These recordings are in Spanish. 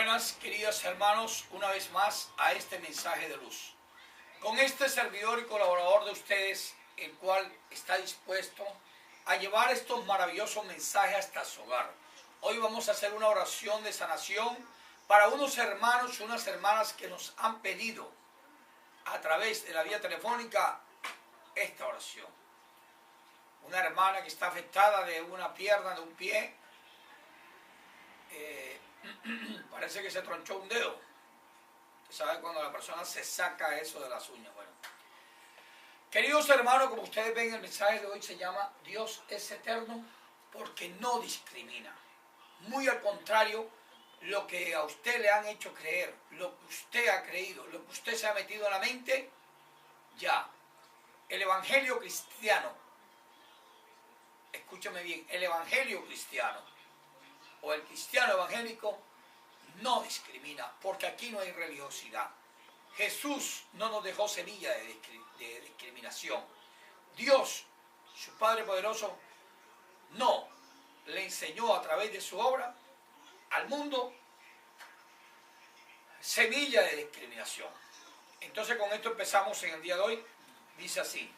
Buenas, queridos hermanos, una vez más a este mensaje de luz. Con este servidor y colaborador de ustedes, el cual está dispuesto a llevar estos maravillosos mensajes hasta su hogar. Hoy vamos a hacer una oración de sanación para unos hermanos y unas hermanas que nos han pedido a través de la vía telefónica esta oración. Una hermana que está afectada de una pierna, de un pie, parece que se tronchó un dedo. Usted sabe cuando la persona se saca eso de las uñas. Bueno, queridos hermanos, como ustedes ven, el mensaje de hoy se llama Dios es eterno porque no discrimina. Muy al contrario, lo que a usted le han hecho creer, lo que usted ha creído, lo que usted se ha metido en la mente, ya. El evangelio cristiano, escúchame bien, el evangelio cristiano o el cristiano evangélico no discrimina, porque aquí no hay religiosidad. Jesús no nos dejó semilla de discriminación. Dios, su Padre poderoso, no le enseñó a través de su obra al mundo semilla de discriminación. Entonces con esto empezamos en el día de hoy. Dice así,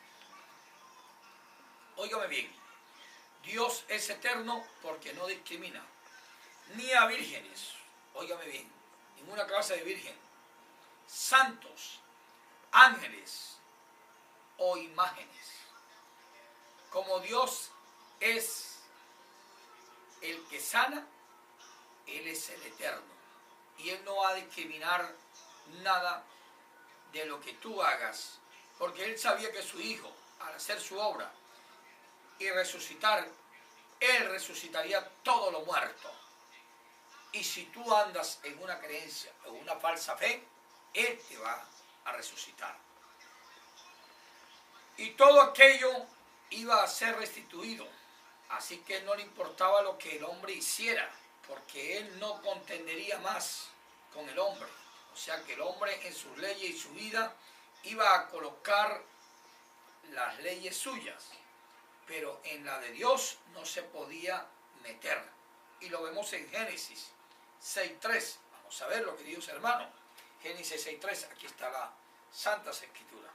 óigame bien, Dios es eterno porque no discrimina, ni a vírgenes, óigame bien, ninguna clase de virgen, santos, ángeles o imágenes. Como Dios es el que sana, Él es el eterno. Y Él no va a discriminar nada de lo que tú hagas, porque Él sabía que su Hijo, al hacer su obra y resucitar, Él resucitaría todo lo muerto. Y si tú andas en una creencia o una falsa fe, Él te va a resucitar. Y todo aquello iba a ser restituido. Así que no le importaba lo que el hombre hiciera, porque Él no contendería más con el hombre. O sea que el hombre en sus leyes y su vida iba a colocar las leyes suyas, pero en la de Dios no se podía meter. Y lo vemos en Génesis 6.3. Vamos a verlo, queridos hermanos. Génesis 6.3, aquí está la Santa Escritura.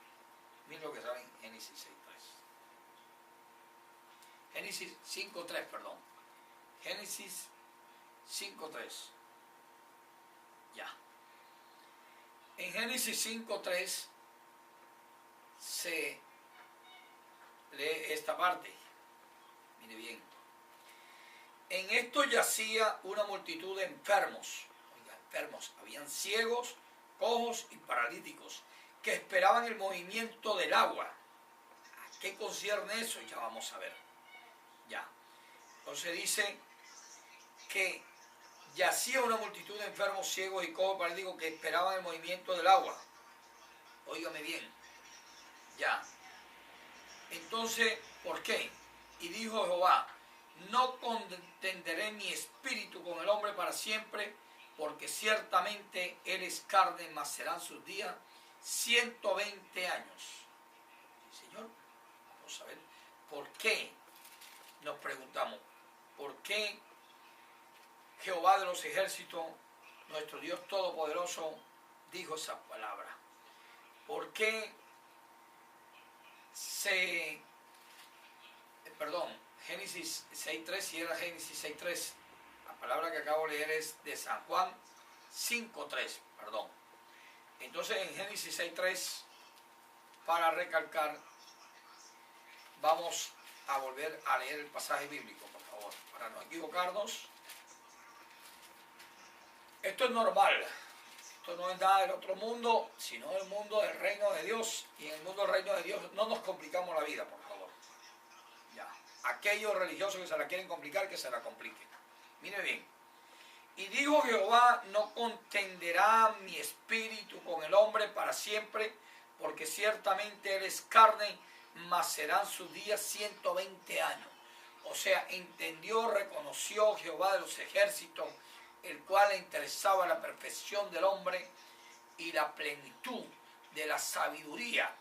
Miren lo que sale en Génesis 6.3. Génesis 5.3, perdón. Génesis 5.3. Ya. En Génesis 5.3 se lee esta parte. Mire bien. En esto yacía una multitud de enfermos. Oiga, enfermos. Habían ciegos, cojos y paralíticos que esperaban el movimiento del agua. ¿A qué concierne eso? Ya vamos a ver. Ya. Entonces dice que yacía una multitud de enfermos, ciegos y cojos, paralíticos que esperaban el movimiento del agua. Óigame bien. Ya. Entonces, ¿por qué? Y dijo Jehová, no contenderé mi espíritu con el hombre para siempre, porque ciertamente él es carne, mas serán sus días 120 años. Señor, vamos a ver, ¿por qué? Nos preguntamos, ¿por qué Jehová de los ejércitos, nuestro Dios todopoderoso, dijo esa palabra? ¿Por qué Génesis 6.3, si era Génesis 6.3, la palabra que acabo de leer es de San Juan 5.3, perdón. Entonces en Génesis 6.3, para recalcar, vamos a volver a leer el pasaje bíblico, por favor, para no equivocarnos. Esto es normal. Esto no es nada del otro mundo, sino el mundo del reino de Dios. Y en el mundo del reino de Dios no nos complicamos la vida, por favor. Ya. Aquellos religiosos que se la quieren complicar, que se la compliquen. Mire bien. Y dijo Jehová, no contenderá mi espíritu con el hombre para siempre, porque ciertamente él es carne, mas serán sus días 120 años. O sea, entendió, reconoció Jehová de los ejércitos, el cual le interesaba la perfección del hombre y la plenitud de la sabiduría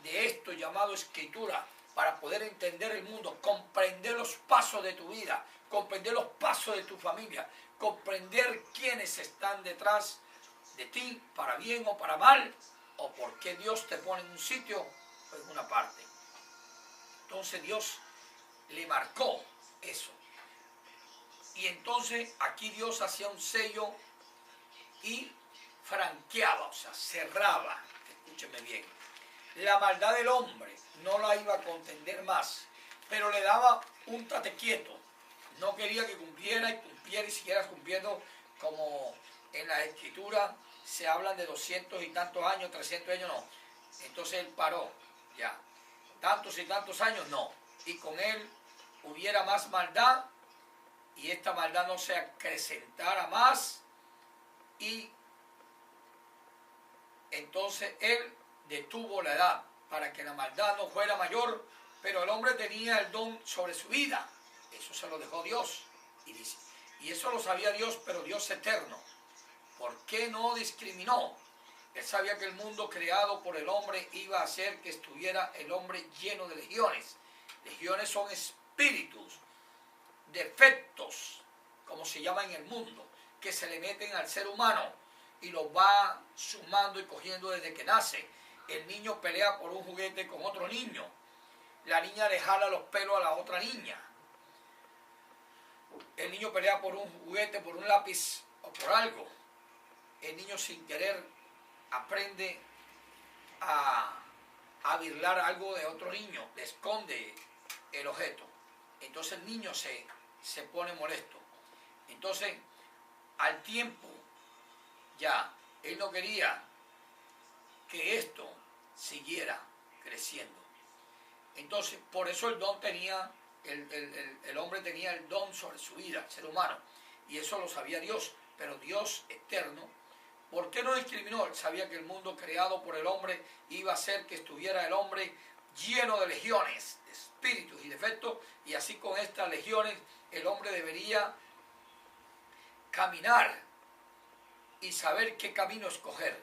de esto llamado Escritura, para poder entender el mundo, comprender los pasos de tu vida, comprender los pasos de tu familia, comprender quiénes están detrás de ti, para bien o para mal, o por qué Dios te pone en un sitio o en una parte. Entonces Dios le marcó eso. Y entonces aquí Dios hacía un sello y franqueaba, o sea, cerraba. Escúcheme bien. La maldad del hombre no la iba a contender más, pero le daba un tate quieto. No quería que cumpliera y siguieras cumpliendo, como en la escritura se hablan de 200 y tantos años, 300 años, no. Entonces él paró, ya. Tantos y tantos años, no. Y con él hubiera más maldad y esta maldad no se acrecentara más, y entonces él detuvo la edad para que la maldad no fuera mayor, pero el hombre tenía el don sobre su vida. Eso se lo dejó Dios. Y dice, y eso lo sabía Dios, pero Dios eterno. ¿Por qué no discriminó? Él sabía que el mundo creado por el hombre iba a hacer que estuviera el hombre lleno de legiones. Legiones son espíritus, defectos, como se llama en el mundo, que se le meten al ser humano y los va sumando y cogiendo desde que nace. El niño pelea por un juguete con otro niño. La niña le jala los pelos a la otra niña. El niño pelea por un juguete, por un lápiz o por algo. El niño sin querer aprende a birlar algo de otro niño, le esconde el objeto. Entonces el niño se pone molesto. Entonces, al tiempo, ya, él no quería que esto siguiera creciendo. Entonces, por eso el don tenía, el hombre tenía el don sobre su vida, el ser humano. Y eso lo sabía Dios, pero Dios eterno, ¿por qué no discriminó? Él sabía que el mundo creado por el hombre iba a hacer que estuviera el hombre lleno de legiones, de espíritus y defectos, y así con estas legiones el hombre debería caminar y saber qué camino escoger.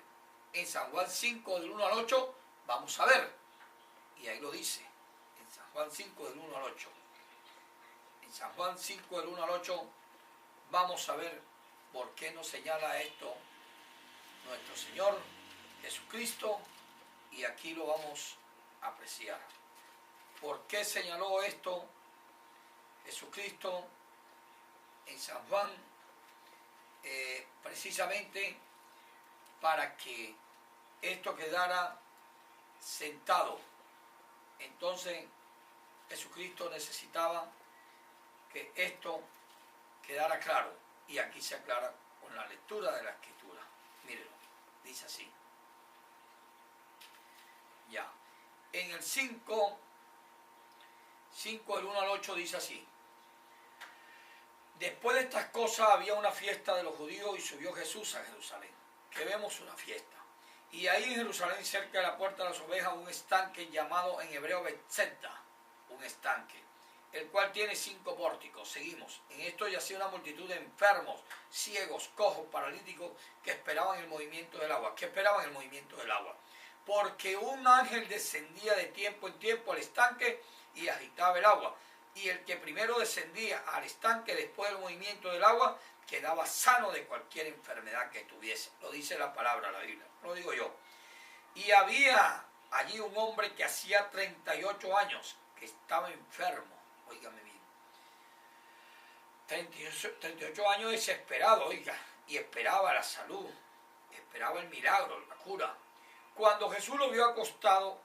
En San Juan 5 del 1 al 8 vamos a ver, y ahí lo dice, en San Juan 5 del 1 al 8. En San Juan 5 del 1 al 8 vamos a ver por qué nos señala esto nuestro Señor Jesucristo, y aquí lo vamos a apreciar. ¿Por qué señaló esto Jesucristo en San Juan? Precisamente para que esto quedara sentado. Entonces Jesucristo necesitaba que esto quedara claro, y aquí se aclara con la lectura de la Escritura. Mírenlo, dice así. Ya. En el 5 del 1 al 8 dice así. Después de estas cosas había una fiesta de los judíos y subió Jesús a Jerusalén. Que vemos una fiesta. Y ahí en Jerusalén, cerca de la puerta de las ovejas, un estanque llamado en hebreo Bethesda, un estanque, el cual tiene 5 pórticos. Seguimos. En esto yacía una multitud de enfermos, ciegos, cojos, paralíticos, que esperaban el movimiento del agua. ¿Qué esperaban el movimiento del agua? Porque un ángel descendía de tiempo en tiempo al estanque y agitaba el agua. Y el que primero descendía al estanque después del movimiento del agua quedaba sano de cualquier enfermedad que tuviese. Lo dice la palabra, la Biblia, no lo digo yo. Y había allí un hombre que hacía 38 años que estaba enfermo. Óigame bien. 38 años desesperado, oiga, y esperaba la salud, esperaba el milagro, la cura. Cuando Jesús lo vio acostado,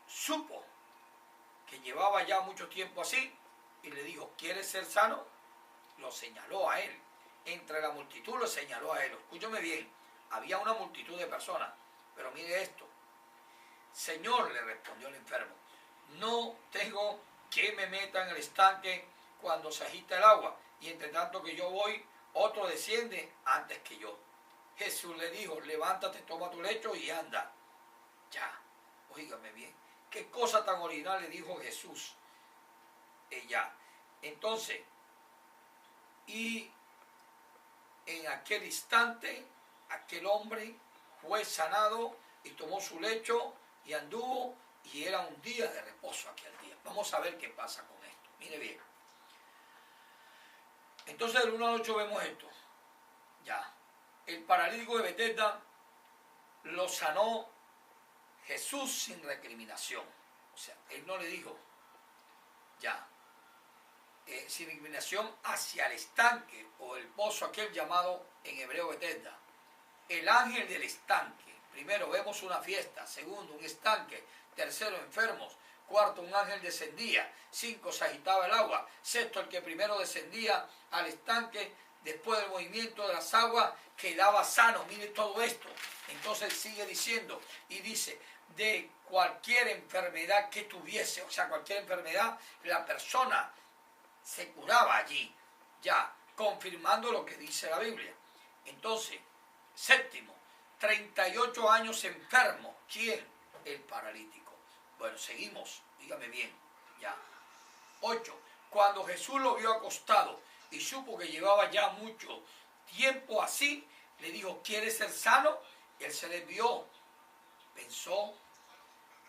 supo que llevaba ya mucho tiempo así, y le dijo, ¿quieres ser sano? Lo señaló a él. Entre la multitud lo señaló a él. Escúchame bien, había una multitud de personas, pero mire esto. Señor, le respondió el enfermo, no tengo que me meta en el estanque cuando se agita el agua, y entre tanto que yo voy, otro desciende antes que yo. Jesús le dijo, levántate, toma tu lecho y anda. Ya, oígame bien. Qué cosa tan original le dijo Jesús. Ya. Entonces, y en aquel instante, aquel hombre fue sanado y tomó su lecho y anduvo y era un día de reposo aquel día. Vamos a ver qué pasa con esto. Mire bien. Entonces del 1 al 8 vemos esto. Ya. El paralítico de Betesda lo sanó Jesús sin recriminación. O sea, él no le dijo, ya, sin recriminación hacia el estanque o el pozo aquel llamado en hebreo Betesda. El ángel del estanque. Primero vemos una fiesta, segundo un estanque, tercero enfermos, cuarto un ángel descendía, cinco se agitaba el agua, sexto el que primero descendía al estanque, después del movimiento de las aguas quedaba sano. Mire todo esto. Entonces sigue diciendo y dice, de cualquier enfermedad que tuviese, o sea, cualquier enfermedad, la persona se curaba allí, ya, confirmando lo que dice la Biblia. Entonces, séptimo, 38 años enfermo. ¿Quién? El paralítico. Bueno, seguimos, dígame bien, ya. 8. Cuando Jesús lo vio acostado y supo que llevaba ya mucho tiempo así, le dijo, ¿quieres ser sano? Él se desvió, pensó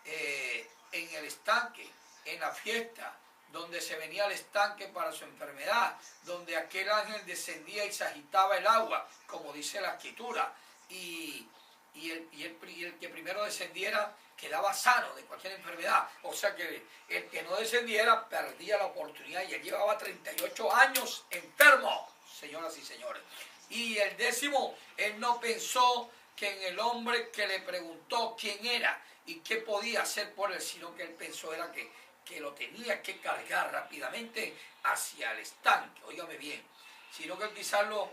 en el estanque, en la fiesta, donde se venía al estanque para su enfermedad, donde aquel ángel descendía y se agitaba el agua, como dice la Escritura, y el que primero descendiera quedaba sano de cualquier enfermedad. O sea que el que no descendiera perdía la oportunidad, y él llevaba 38 años enfermo, señoras y señores. Y el 10º, él no pensó que en el hombre que le preguntó quién era y qué podía hacer por él, sino que él pensó era que lo tenía que cargar rápidamente hacia el estanque, óigame bien, sino que él quizás lo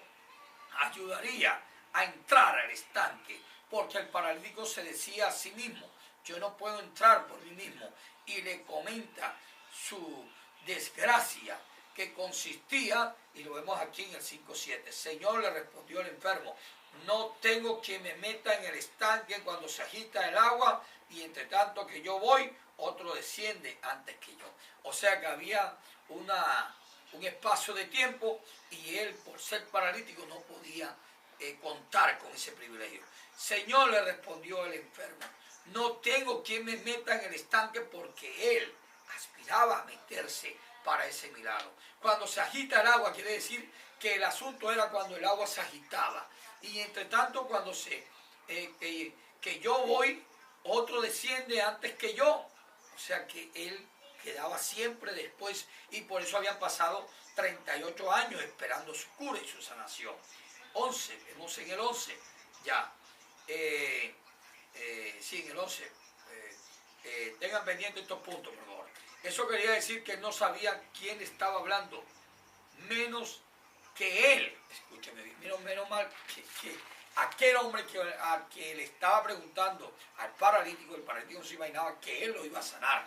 ayudaría a entrar al estanque, porque el paralítico se decía a sí mismo, yo no puedo entrar por mí mismo, y le comenta su desgracia, que consistía, y lo vemos aquí en el 5:7, Señor, le respondió el enfermo, no tengo quien me meta en el estanque cuando se agita el agua, y entre tanto que yo voy, otro desciende antes que yo. O sea que había un espacio de tiempo, y él, por ser paralítico, no podía contar con ese privilegio. Señor, le respondió el enfermo, no tengo quien me meta en el estanque, porque él aspiraba a meterse para ese milagro. Cuando se agita el agua, quiere decir que el asunto era cuando el agua se agitaba. Y entre tanto, cuando que yo voy, otro desciende antes que yo. O sea que él quedaba siempre después, y por eso habían pasado 38 años esperando su cura y su sanación. 11, vemos en el 11, ya. Sí, en el 11. Tengan pendientes estos puntos, por favor. Eso quería decir que no sabía quién estaba hablando, menos que él. Escúcheme bien, menos mal que aquel hombre a que le estaba preguntando al paralítico, el paralítico no se imaginaba que él lo iba a sanar,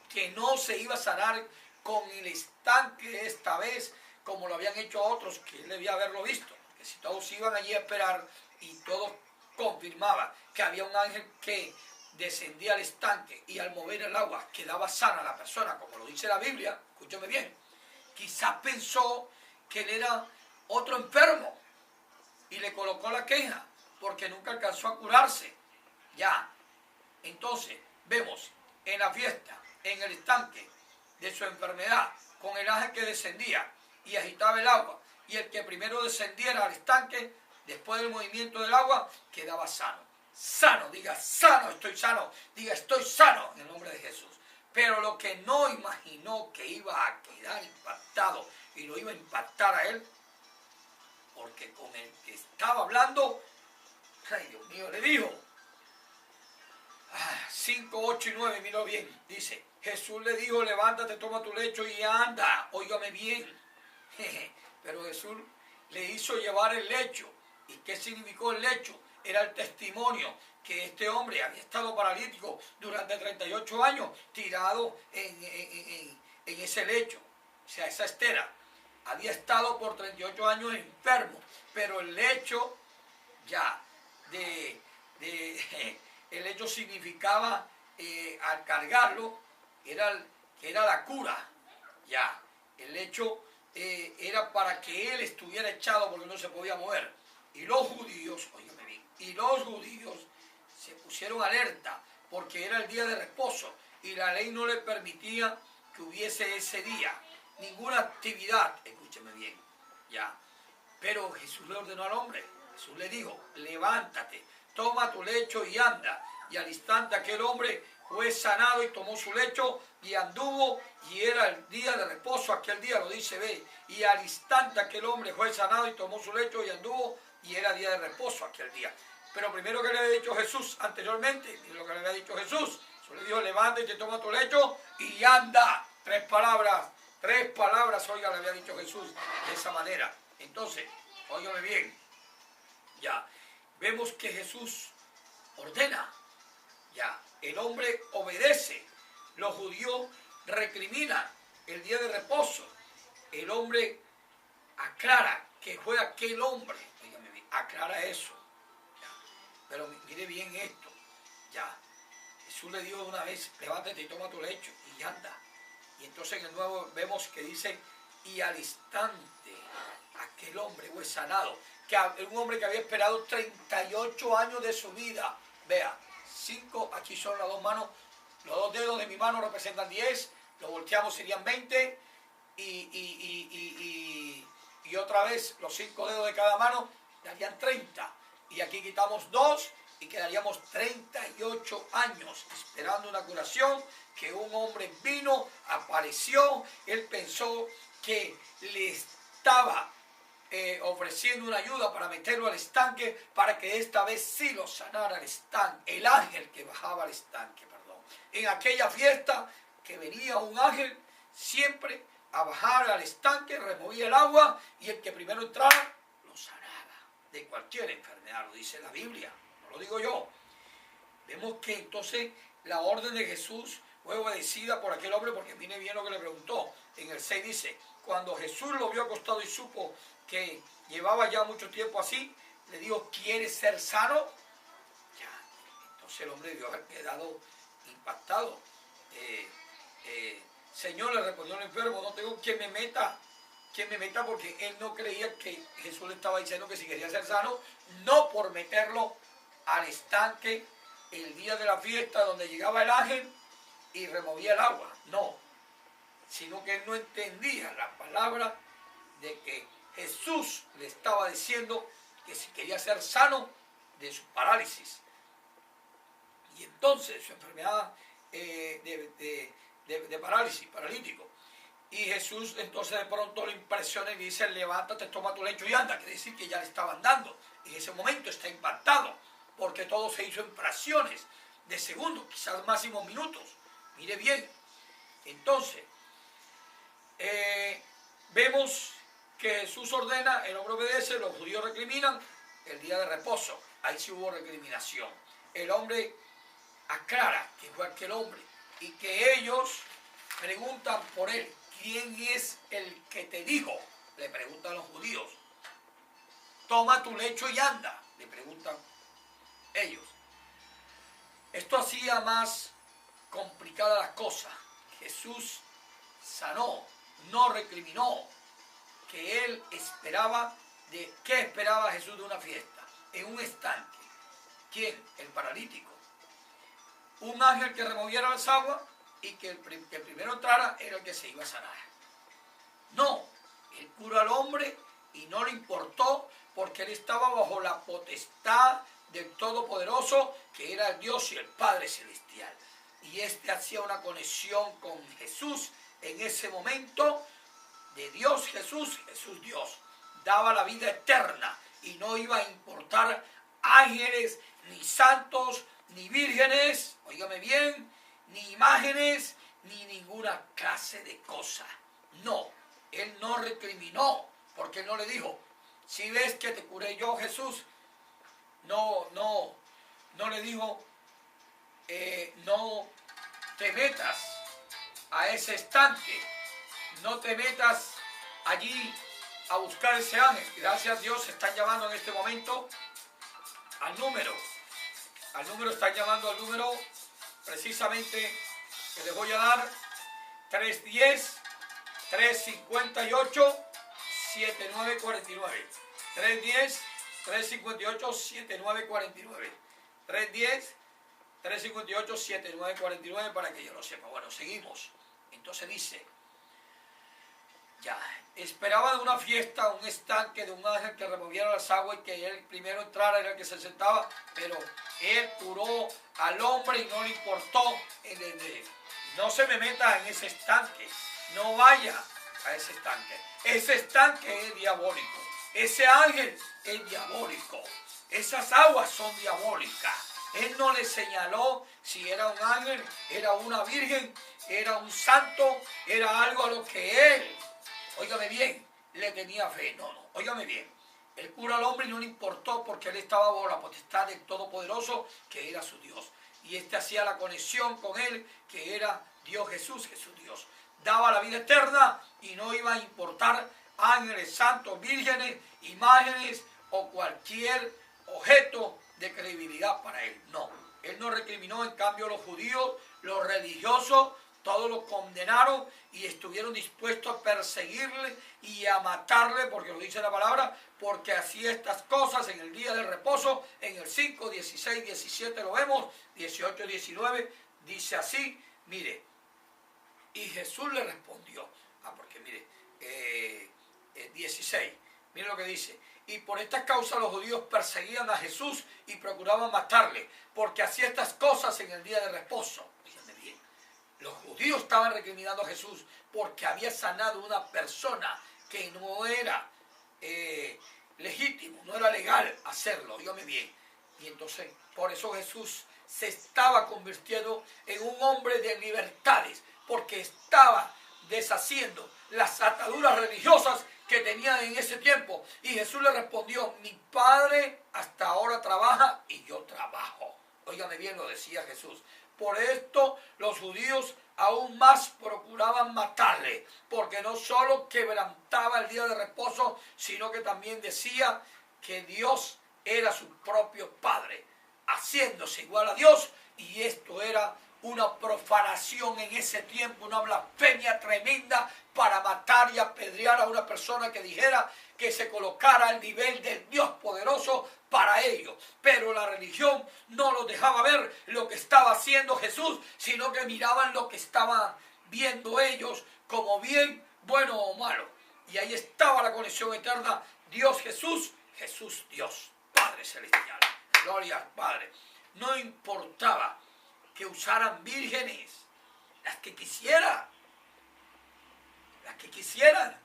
que no se iba a sanar con el estanque esta vez, como lo habían hecho otros, que él debía haberlo visto, que si todos iban allí a esperar y todos confirmaban que había un ángel que descendía al estanque y al mover el agua quedaba sana la persona, como lo dice la Biblia, escúchame bien, quizás pensó que él era otro enfermo y le colocó la queja porque nunca alcanzó a curarse. Ya, entonces vemos en la fiesta, en el estanque de su enfermedad, con el ángel que descendía y agitaba el agua, y el que primero descendiera al estanque, después del movimiento del agua, quedaba sano. Sano, diga sano, estoy sano, diga estoy sano en el nombre de Jesús. Pero lo que no imaginó que iba a quedar impactado y lo iba a impactar a él, porque con el que estaba hablando, ay Dios mío, le dijo, 5, 8 y 9, mira bien, dice, Jesús le dijo, levántate, toma tu lecho y anda, óigame bien. Pero Jesús le hizo llevar el lecho. ¿Y qué significó el lecho? Era el testimonio que este hombre había estado paralítico durante 38 años, tirado en ese lecho, o sea, esa estera. Había estado por 38 años enfermo, pero el lecho ya, el hecho significaba, al cargarlo, era la cura, ya. El hecho era para que él estuviera echado porque no se podía mover. Y los judíos, óigame bien, y los judíos se pusieron alerta porque era el día de reposo y la ley no le permitía que hubiese ese día ninguna actividad. Escúcheme bien, ya. Pero Jesús le ordenó al hombre, Jesús le dijo, levántate, toma tu lecho y anda. Y al instante aquel hombre fue sanado y tomó su lecho y anduvo, y era el día de reposo, aquel día lo dice, ve. Y al instante aquel hombre fue sanado y tomó su lecho y anduvo, y era día de reposo aquel día. Pero primero que le había dicho Jesús anteriormente, y lo que le había dicho Jesús, le dijo, levántate, toma tu lecho y anda. Tres palabras, oiga, le había dicho Jesús de esa manera. Entonces, óigame bien, ya, vemos que Jesús ordena, ya, el hombre obedece, los judíos recriminan el día de reposo, el hombre aclara que fue aquel hombre, óigame bien, aclara eso, ya. Pero mire bien esto, ya, Jesús le dijo una vez, levántate y toma tu lecho y anda. Y entonces en el nuevo vemos que dice, y al instante aquel hombre fue sanado, que un hombre que había esperado 38 años de su vida. Vea, 5, aquí son las dos manos, los dos dedos de mi mano representan 10, lo volteamos serían 20, y otra vez los 5 dedos de cada mano darían 30. Y aquí quitamos 2 y quedaríamos 38 años esperando una curación, que un hombre vino, apareció, él pensó que le estaba ofreciendo una ayuda para meterlo al estanque, para que esta vez sí lo sanara el ángel que bajaba al estanque, perdón. En aquella fiesta que venía un ángel siempre a bajar al estanque, removía el agua, y el que primero entraba lo sanaba de cualquier enfermedad, lo dice la Biblia, no lo digo yo. Vemos que entonces la orden de Jesús fue obedecida por aquel hombre, porque mire bien lo que le preguntó. En el 6 dice, cuando Jesús lo vio acostado y supo que llevaba ya mucho tiempo así, le dijo, ¿quieres ser sano? Ya. Entonces el hombre debió haber quedado impactado. Señor, le respondió el enfermo, no tengo quien me meta, porque él no creía que Jesús le estaba diciendo que si quería ser sano, no por meterlo al estanque el día de la fiesta donde llegaba el ángel y removía el agua, no, sino que él no entendía la palabra de que Jesús le estaba diciendo que si quería ser sano de su parálisis. Y entonces su enfermedad de parálisis, paralítico. Y Jesús entonces de pronto lo impresiona y dice, levántate, toma tu lecho y anda. Quiere decir que ya le estaba andando. En ese momento está impactado, porque todo se hizo en fracciones de segundos, quizás máximo minutos. Mire bien. Entonces, vemos que Jesús ordena, el hombre obedece, los judíos recriminan el día de reposo. Ahí sí hubo recriminación. El hombre aclara que fue aquel hombre y que ellos preguntan por él. ¿Quién es el que te dijo? Le preguntan los judíos. Toma tu lecho y anda, le preguntan ellos. Esto hacía más complicada la cosa. Jesús sanó, no recriminó, que él esperaba. ¿Qué esperaba Jesús de una fiesta? En un estanque. ¿Quién? El paralítico. Un ángel que removiera las aguas y que el primero entrara era el que se iba a sanar. No, él curó al hombre y no le importó, porque él estaba bajo la potestad del Todopoderoso, que era el Dios y el Padre Celestial. Y este hacía una conexión con Jesús en ese momento, de Dios Jesús, Jesús Dios. Daba la vida eterna y no iba a importar ángeles, ni santos, ni vírgenes, óigame bien, ni imágenes, ni ninguna clase de cosa. No, él no recriminó, porque él no le dijo, si ves que te curé yo, Jesús, no le dijo, no te metas a ese estanque, no te metas allí a buscar ese ángel. Gracias a Dios se están llamando en este momento al número están llamando al número precisamente que les voy a dar, 310-358-7949. 310-358-7949. 3:58, 7:9:49 para que yo lo sepa. Bueno, seguimos. Entonces dice, ya, esperaba de una fiesta, un estanque de un ángel que removiera las aguas y que él primero entrara, era el que se sentaba, pero él curó al hombre y no le importó. No se me meta en ese estanque, no vaya a ese estanque. Ese estanque es diabólico, ese ángel es diabólico, esas aguas son diabólicas. Él no le señaló si era un ángel, era una virgen, era un santo, era algo a lo que él, óigame bien, le tenía fe. No, óigame bien. Él cura al hombre y no le importó porque él estaba bajo la potestad del Todopoderoso, que era su Dios. Y hacía la conexión con él, que era Dios Jesús, Jesús Dios. Daba la vida eterna y no iba a importar ángeles, santos, vírgenes, imágenes o cualquier objeto de credibilidad para él. No, él no recriminó. En cambio, los judíos, los religiosos, todos lo condenaron y estuvieron dispuestos a perseguirle y a matarle, porque lo dice la palabra, porque hacía estas cosas en el día del reposo. En el 5, 16, 17 lo vemos, 18, 19, dice así, mire, y Jesús le respondió, porque mire, 16, mire lo que dice, y por esta causa los judíos perseguían a Jesús y procuraban matarle, porque hacía estas cosas en el día de reposo. Fíjense bien, los judíos estaban recriminando a Jesús porque había sanado a una persona que no era legítimo, no era legal hacerlo, óigame bien. Y entonces, por eso Jesús se estaba convirtiendo en un hombre de libertades, porque estaba deshaciendo las ataduras religiosas que tenían en ese tiempo. Y Jesús le respondió, mi Padre hasta ahora trabaja y yo trabajo. Óigame bien, lo decía Jesús. Por esto los judíos aún más procuraban matarle, porque no solo quebrantaba el día de reposo, sino que también decía que Dios era su propio Padre, haciéndose igual a Dios, y esto era una profanación en ese tiempo, una blasfemia tremenda para matar y apedrear a una persona que dijera que se colocara al nivel del Dios poderoso para ellos. Pero la religión no los dejaba ver lo que estaba haciendo Jesús, sino que miraban lo que estaban viendo ellos como bien, bueno o malo. Y ahí estaba la conexión eterna, Dios Jesús, Jesús Dios, Padre Celestial. Gloria al Padre. No importaba que usaran vírgenes, las que quisieran.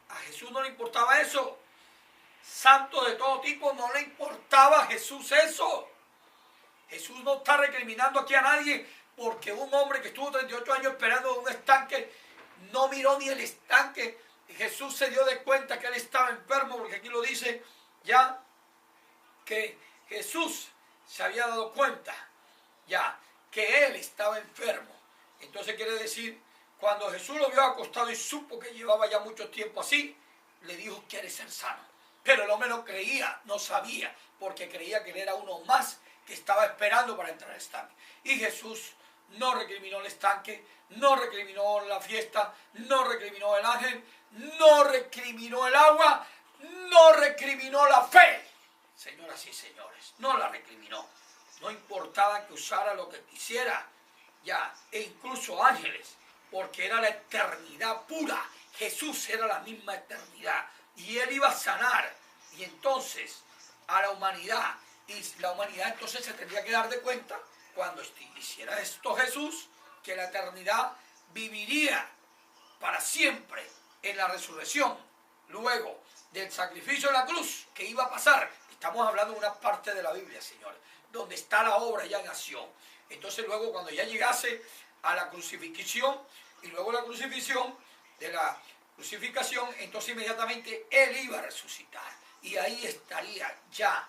A Jesús no le importaba eso. Santos de todo tipo, no le importaba a Jesús eso. Jesús no está recriminando aquí a nadie porque un hombre que estuvo 38 años esperando en un estanque no miró ni el estanque. Jesús se dio de cuenta que él estaba enfermo, porque aquí lo dice ya, que Jesús se había dado cuenta ya que él estaba enfermo. Entonces quiere decir, cuando Jesús lo vio acostado y supo que llevaba ya mucho tiempo así, le dijo, ¿quieres ser sano? Pero el hombre no creía, no sabía, porque creía que él era uno más que estaba esperando para entrar al estanque. Y Jesús no recriminó el estanque, no recriminó la fiesta, no recriminó el ángel, no recriminó el agua, no recriminó la fe. Señoras y señores, no la recriminó. No importaba que usara lo que quisiera, ya, e incluso ángeles, porque era la eternidad pura. Jesús era la misma eternidad y él iba a sanar. Y entonces a la humanidad, y la humanidad entonces se tendría que dar de cuenta cuando hiciera esto Jesús, que la eternidad viviría para siempre en la resurrección, luego del sacrificio de la cruz que iba a pasar. Estamos hablando de una parte de la Biblia, señores, donde está la obra ya en acción. Entonces luego, cuando ya llegase a la crucifixión, y luego la crucifixión, de la crucificación, entonces inmediatamente él iba a resucitar. Y ahí estaría ya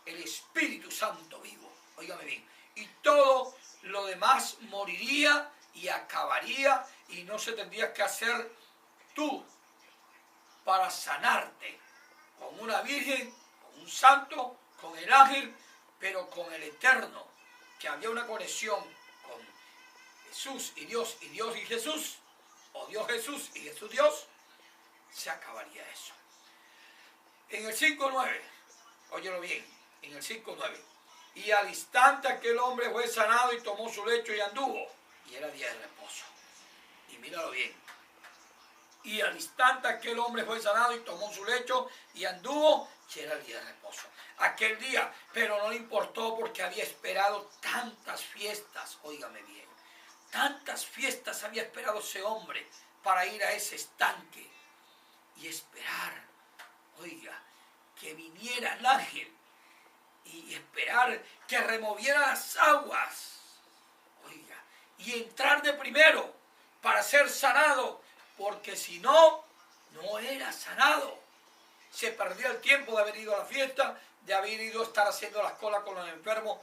el Espíritu Santo vivo. Óigame bien. Y todo lo demás moriría y acabaría, y no se tendría que hacer tú para sanarte con una virgen, con un santo, con el ángel, pero con el eterno, que había una conexión con Jesús y Dios y Jesús, o Dios Jesús y Jesús Dios, se acabaría eso. En el 5:9, óyelo bien, en el 5:9, Y al instante aquel hombre fue sanado y tomó su lecho y anduvo. Y era día de reposo. Y míralo bien. Y al instante aquel hombre fue sanado y tomó su lecho y anduvo, y era el día de reposo. Aquel día, pero no le importó porque había esperado tantas fiestas, óigame bien, tantas fiestas había esperado ese hombre para ir a ese estanque y esperar, oiga, que viniera el ángel y esperar que removiera las aguas, oiga, y entrar de primero para ser sanado, porque si no, no era sanado. Se perdía el tiempo de haber ido a la fiesta, de haber ido a estar haciendo las colas con los enfermos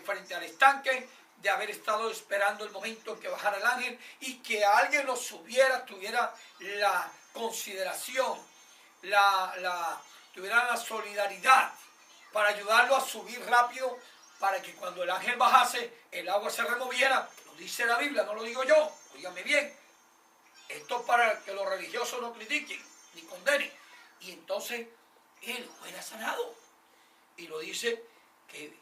frente al estanque, de haber estado esperando el momento en que bajara el ángel y que alguien lo subiera, tuviera la consideración, tuviera la solidaridad para ayudarlo a subir rápido, para que cuando el ángel bajase, el agua se removiera. Lo dice la Biblia, no lo digo yo, óigame bien. Esto para que los religiosos no critiquen ni condenen. Y entonces él fuera sanado. Y lo dice que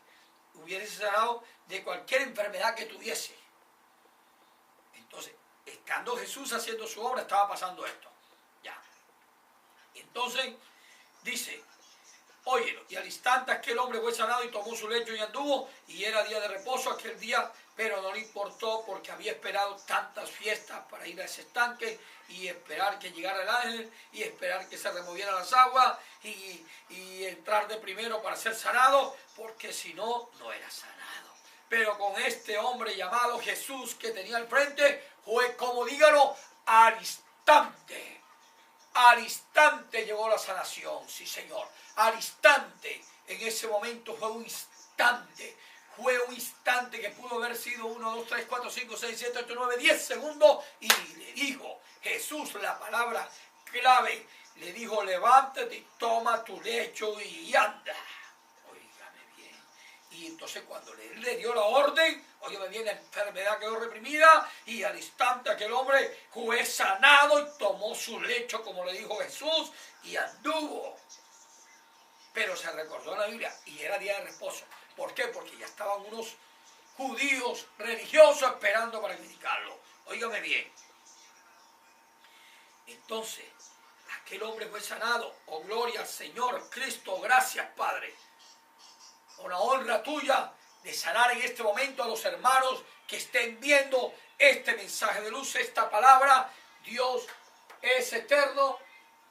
hubiese sanado de cualquier enfermedad que tuviese. Entonces, estando Jesús haciendo su obra, estaba pasando esto. Ya. Entonces, dice, óyelo, y al instante aquel hombre fue sanado y tomó su lecho y anduvo, y era día de reposo aquel día, pero no le importó porque había esperado tantas fiestas para ir a ese estanque y esperar que llegara el ángel y esperar que se removieran las aguas y entrar de primero para ser sanado, porque si no, no era sanado. Pero con este hombre llamado Jesús que tenía al frente, fue como dígalo, al instante. Al instante llegó la sanación, sí señor. Al instante, en ese momento fue un instante. Fue un instante que pudo haber sido 1, 2, 3, 4, 5, 6, 7, 8, 9, 10 segundos. Y le dijo Jesús la palabra clave. Le dijo, levántate y toma tu lecho y anda. Óigame bien. Y entonces cuando le dio la orden, óigame bien, la enfermedad quedó reprimida. Y al instante aquel hombre fue sanado y tomó su lecho, como le dijo Jesús, y anduvo. Pero se recordó en la Biblia y era día de reposo. ¿Por qué? Porque ya estaban unos judíos religiosos esperando para criticarlo. Óigame bien. Entonces, aquel hombre fue sanado. Oh, gloria al Señor Cristo. Gracias, Padre. Una honra tuya de sanar en este momento a los hermanos que estén viendo este mensaje de luz, esta palabra. Dios es eterno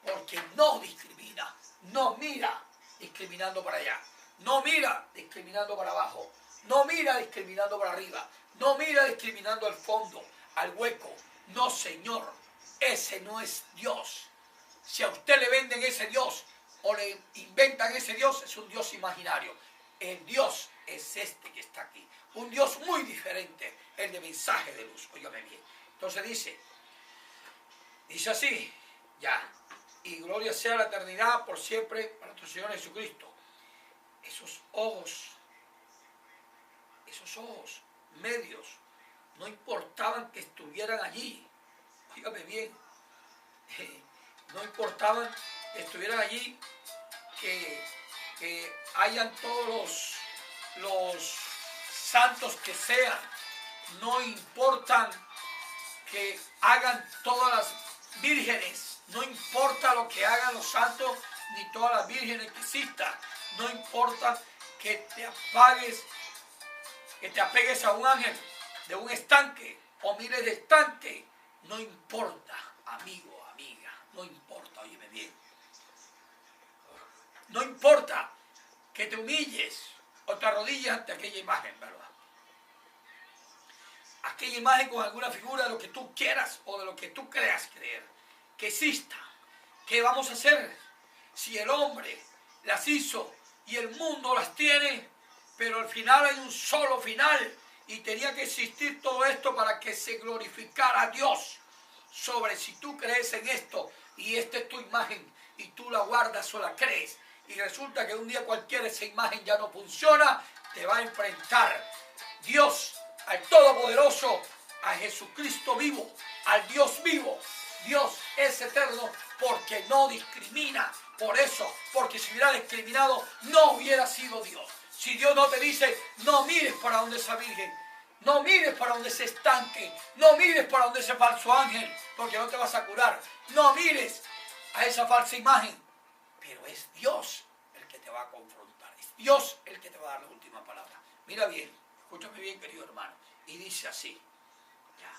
porque no discrimina, no mira discriminando para allá. No mira discriminando para abajo, no mira discriminando para arriba, no mira discriminando al fondo, al hueco. No, Señor, ese no es Dios. Si a usted le venden ese Dios o le inventan ese Dios, es un Dios imaginario. El Dios es este que está aquí, un Dios muy diferente, el de mensaje de luz. Óigame bien. Entonces dice así, ya, y gloria sea la eternidad por siempre para nuestro Señor Jesucristo. Esos ojos medios, no importaban que estuvieran allí, óigame bien, no importaban que estuvieran allí, que hayan todos los santos que sean, no importan que hagan todas las vírgenes, no importa lo que hagan los santos ni todas las vírgenes que existan. No importa que te apegues a un ángel de un estanque o miles de estanques. No importa, amigo, amiga, no importa, óyeme bien. No importa que te humilles o te arrodilles ante aquella imagen, ¿verdad? Aquella imagen con alguna figura de lo que tú quieras o de lo que tú creas creer que exista. ¿Qué vamos a hacer si el hombre las hizo y el mundo las tiene, pero al final hay un solo final y tenía que existir todo esto para que se glorificara a Dios sobre si tú crees en esto y esta es tu imagen y tú la guardas o la crees y resulta que un día cualquiera esa imagen ya no funciona, te va a enfrentar Dios al Todopoderoso, a Jesucristo vivo, al Dios vivo. Dios es eterno porque no discrimina. Por eso, porque si hubiera discriminado, no hubiera sido Dios. Si Dios no te dice, no mires para donde esa virgen, no mires para donde ese estanque, no mires para donde ese falso ángel, porque no te vas a curar. No mires a esa falsa imagen. Pero es Dios el que te va a confrontar. Es Dios el que te va a dar la última palabra. Mira bien, escúchame bien, querido hermano. Y dice así. Ya.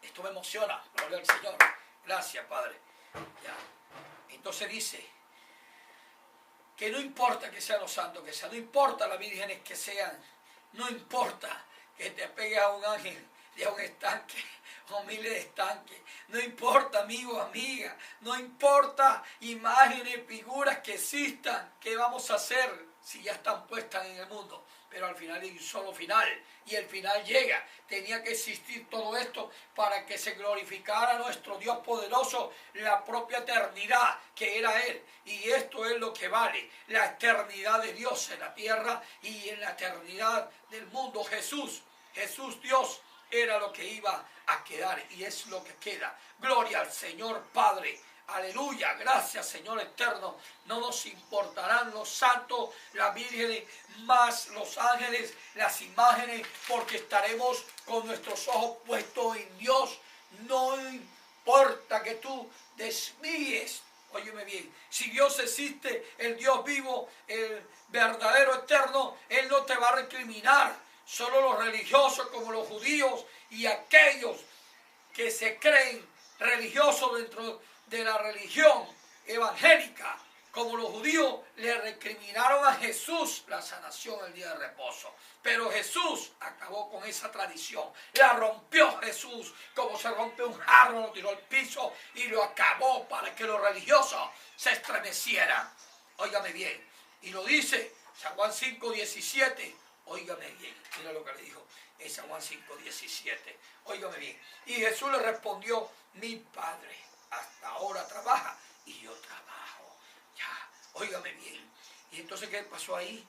Esto me emociona, gloria al Señor. Gracias, Padre. Ya. Entonces dice que no importa que sean los santos que sean, no importa las vírgenes que sean, no importa que te pegues a un ángel y a un estanque, o miles de estanques, no importa, amigo, amiga, no importa imágenes, figuras que existan, ¿qué vamos a hacer si ya están puestas en el mundo? Pero al final hay un solo final, y el final llega. Tenía que existir todo esto para que se glorificara a nuestro Dios poderoso, la propia eternidad que era Él. Y esto es lo que vale, la eternidad de Dios en la tierra y en la eternidad del mundo. Jesús Dios, era lo que iba a quedar y es lo que queda. Gloria al Señor Padre. Aleluya, gracias Señor eterno. No nos importarán los santos, las vírgenes, más los ángeles, las imágenes, porque estaremos con nuestros ojos puestos en Dios. No importa que tú desvíes. Óyeme bien, si Dios existe, el Dios vivo, el verdadero eterno, Él no te va a recriminar. Solo los religiosos como los judíos y aquellos que se creen religiosos dentro de la religión evangélica, como los judíos, le recriminaron a Jesús la sanación el día de reposo. Pero Jesús acabó con esa tradición. La rompió Jesús, como se rompe un jarro, lo tiró al piso y lo acabó para que los religiosos se estremecieran. Óigame bien. Y lo dice San Juan 5:17. Óigame bien. Mira lo que le dijo en San Juan 5:17. Óigame bien. Y Jesús le respondió, mi Padre hasta ahora trabaja y yo trabajo. Ya, óigame bien. Y entonces, ¿qué pasó ahí?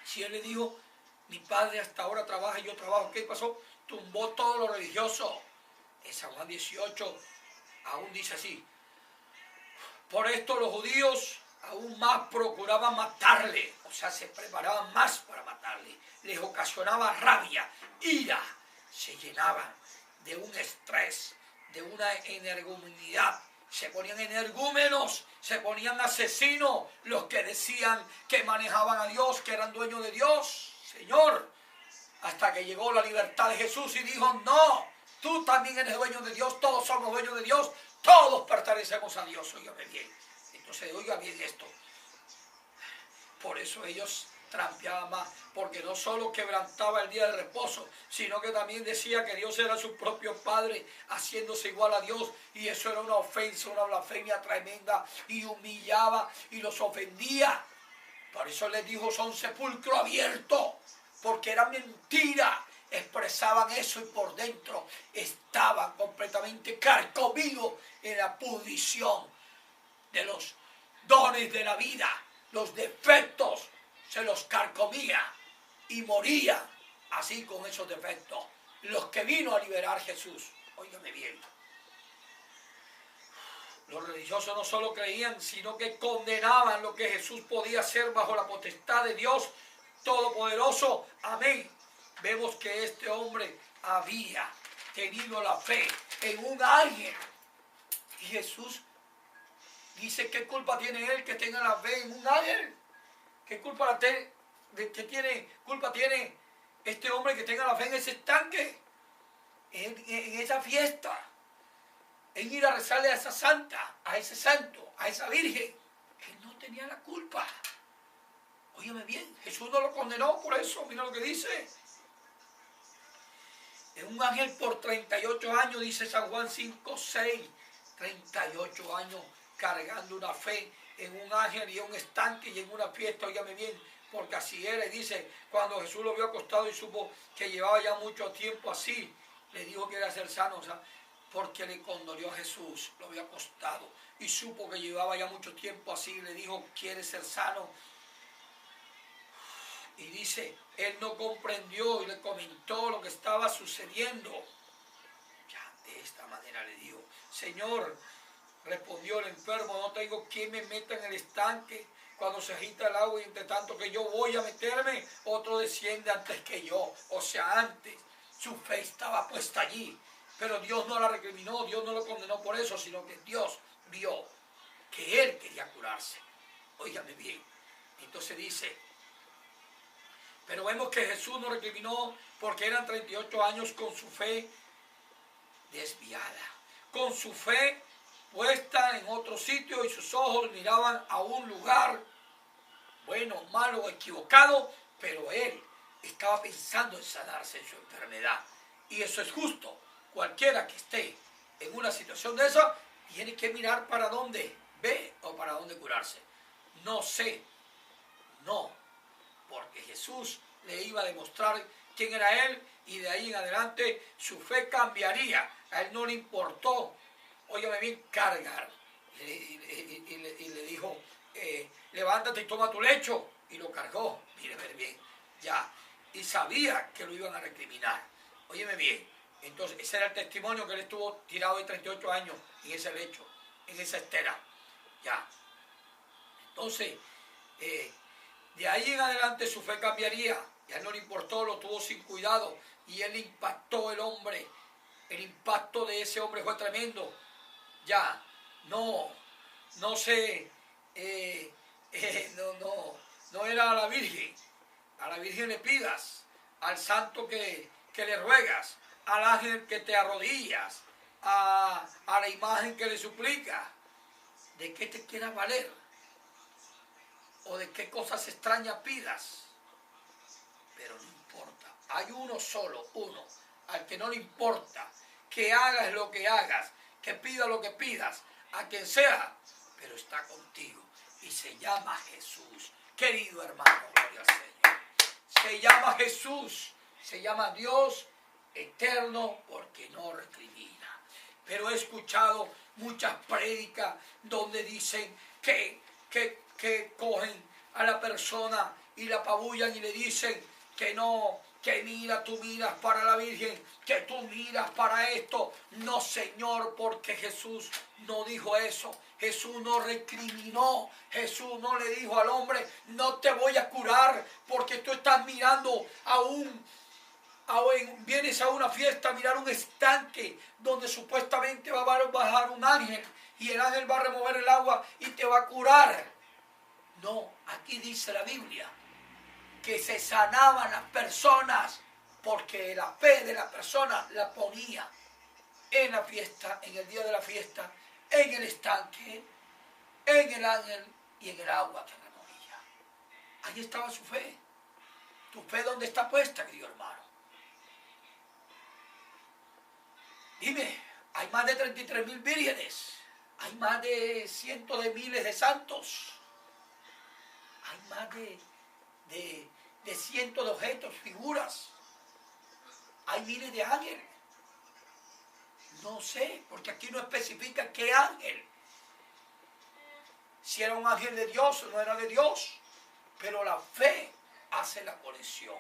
Si Él le dijo, mi Padre hasta ahora trabaja y yo trabajo, ¿qué pasó? Tumbó todo lo religioso. En San Juan 18 aún dice así. Por esto los judíos aún más procuraban matarle. O sea, se preparaban más para matarle. Les ocasionaba rabia, ira. Se llenaban de un estrés, de una energumenidad. Se ponían energúmenos, se ponían asesinos, los que decían que manejaban a Dios, que eran dueños de Dios. Señor, hasta que llegó la libertad de Jesús y dijo, no, tú también eres dueño de Dios, todos somos dueños de Dios, todos pertenecemos a Dios. Óigame bien. Entonces, oiga bien esto. Por eso ellos trampeaban más, porque no solo quebrantaba el día de reposo, sino que también decía que Dios era su propio Padre, haciéndose igual a Dios, y eso era una ofensa, una blasfemia tremenda, y humillaba y los ofendía. Por eso les dijo, son sepulcro abierto, porque era mentira. Expresaban eso y por dentro estaban completamente carcomidos en la pudrición de los dones de la vida. Los defectos se los carcomía y moría así con esos defectos. Los que vino a liberar Jesús. Óigame bien. Los religiosos no solo creían, sino que condenaban lo que Jesús podía hacer bajo la potestad de Dios Todopoderoso. Amén. Vemos que este hombre había tenido la fe en un ángel. Y Jesús dice, ¿qué culpa tiene él que tenga la fe en un ángel? ¿Qué culpa tiene este hombre que tenga la fe en ese estanque? En esa fiesta. En ir a rezarle a esa santa, a ese santo, a esa virgen. Él no tenía la culpa. Óyeme bien, Jesús no lo condenó por eso. Mira lo que dice. En un ángel por 38 años, dice San Juan 5:6. 38 años cargando una fe en un ángel y en un estanque y en una fiesta. Óigame bien, porque así era. Y dice, cuando Jesús lo vio acostado y supo que llevaba ya mucho tiempo así, le dijo que era ser sano, ¿sabes? Porque le condolió a Jesús, lo vio acostado y supo que llevaba ya mucho tiempo así, le dijo, ¿quieres ser sano? Y dice, él no comprendió y le comentó lo que estaba sucediendo. Ya, de esta manera le dijo, Señor, respondió el enfermo, no tengo quien me meta en el estanque cuando se agita el agua y entre tanto que yo voy a meterme, otro desciende antes que yo. O sea, antes su fe estaba puesta allí. Pero Dios no la recriminó, Dios no lo condenó por eso, sino que Dios vio que él quería curarse. Óigame bien. Entonces dice, pero vemos que Jesús no recriminó porque eran 38 años con su fe desviada, con su fe puesta en otro sitio y sus ojos miraban a un lugar bueno, malo o equivocado, pero él estaba pensando en sanarse en su enfermedad. Y eso es justo. Cualquiera que esté en una situación de esa, tiene que mirar para dónde ve o para dónde curarse. No sé, no, porque Jesús le iba a demostrar quién era él y de ahí en adelante su fe cambiaría. A él no le importó, óigame bien, cargar. Y le dijo, levántate y toma tu lecho. Y lo cargó, míreme bien, ya. Y sabía que lo iban a recriminar. Óyeme bien. Entonces, ese era el testimonio que él estuvo tirado de 38 años en ese lecho, en esa estera. Ya. Entonces, de ahí en adelante su fe cambiaría. Y a él no le importó, lo tuvo sin cuidado. Y él impactó el hombre. El impacto de ese hombre fue tremendo. Ya, no sé, no era a la Virgen. A la Virgen le pidas, al santo que le ruegas, al ángel que te arrodillas, a la imagen que le suplica. ¿De qué te quieras valer? ¿O de qué cosas extrañas pidas? Pero no importa. Hay uno solo, uno, al que no le importa que hagas lo que hagas, que pidas lo que pidas, a quien sea, pero está contigo. Y se llama Jesús. Querido hermano, gloria al Señor. Se llama Jesús, se llama Dios eterno porque no recrimina. Pero he escuchado muchas prédicas donde dicen que cogen a la persona y la apabullan y le dicen que no, que mira, tú miras para la Virgen, que tú miras para esto. No, Señor, porque Jesús no dijo eso. Jesús no recriminó. Jesús no le dijo al hombre, no te voy a curar porque tú estás mirando vienes a una fiesta a mirar un estanque donde supuestamente va a bajar un ángel y el ángel va a remover el agua y te va a curar. No, aquí dice la Biblia que se sanaban las personas porque la fe de la persona la ponía en la fiesta, en el día de la fiesta, en el estanque, en el ángel y en el agua que removía. Ahí estaba su fe. ¿Tu fe dónde está puesta, querido hermano? Dime, hay más de 33.000 vírgenes, hay más de cientos de miles de santos, hay más de cientos de objetos, figuras, hay miles de ángeles. No sé, porque aquí no especifica qué ángel. Si era un ángel de Dios o no era de Dios. Pero la fe hace la conexión.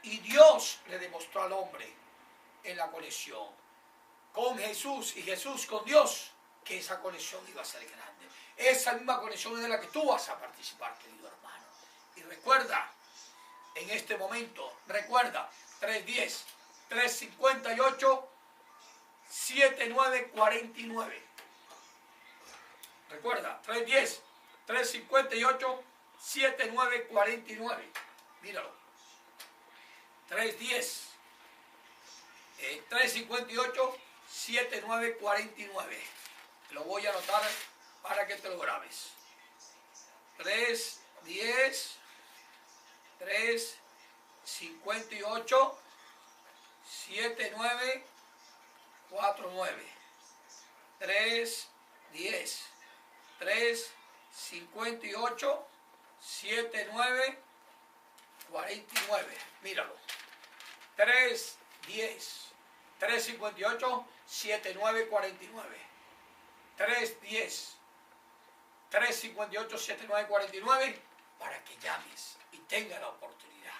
Y Dios le demostró al hombre en la conexión con Jesús y Jesús con Dios que esa conexión iba a ser grande. Esa misma conexión es de la que tú vas a participar, querido hermano. Y recuerda, en este momento, recuerda, 310, 358, 7949. Recuerda, 310, 358, 7949. Míralo. 310, 358, 7949. Lo voy a anotar para que te lo grabes. 310, 358, 7949. 310, 358, 7949. Míralo. 310, 358, 7949. 310, 358, 7949 para que llames y tengas la oportunidad.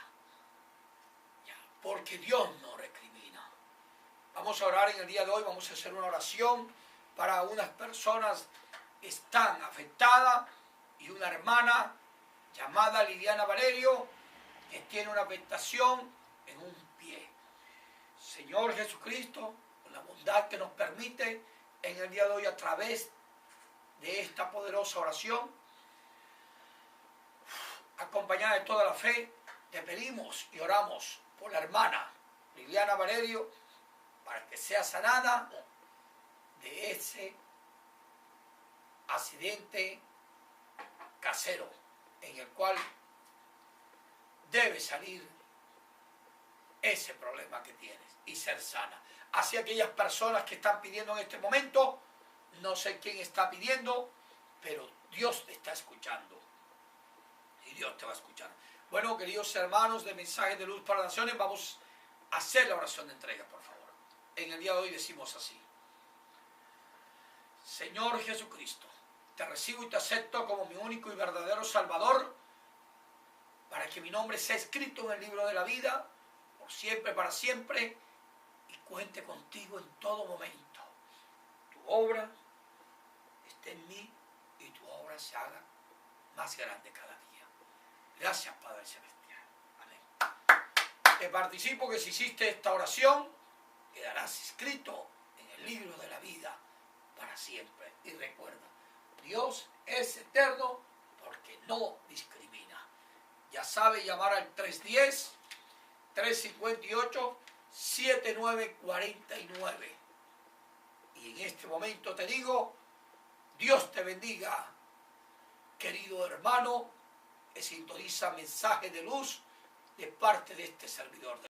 Ya, porque Dios no recrimina. Vamos a orar en el día de hoy, vamos a hacer una oración para unas personas que están afectadas y una hermana llamada Liliana Valerio, que tiene una afectación en un pie. Señor Jesucristo, con la bondad que nos permite en el día de hoy a través de esta poderosa oración, acompañada de toda la fe, te pedimos y oramos por la hermana Liliana Valerio para que sea sanada de ese accidente casero en el cual debe salir ese problema que tienes y ser sana. Así aquellas personas que están pidiendo en este momento, no sé quién está pidiendo, pero Dios te está escuchando y Dios te va a escuchar. Bueno, queridos hermanos de Mensajes de Luz para Naciones, vamos a hacer la oración de entrega, por favor. En el día de hoy decimos así: Señor Jesucristo, te recibo y te acepto como mi único y verdadero Salvador, para que mi nombre sea escrito en el libro de la vida, por siempre, para siempre, y cuente contigo en todo momento. Tu obra esté en mí y tu obra se haga más grande cada día. Gracias, Padre Celestial. Amén. Te participo que si hiciste esta oración, quedarás escrito en el libro de la vida para siempre. Y recuerda, Dios es eterno porque no discrimina. Ya sabe llamar al 310-358-7949. Y en este momento te digo, Dios te bendiga, querido hermano que sintoniza Mensaje de Luz de parte de este servidor.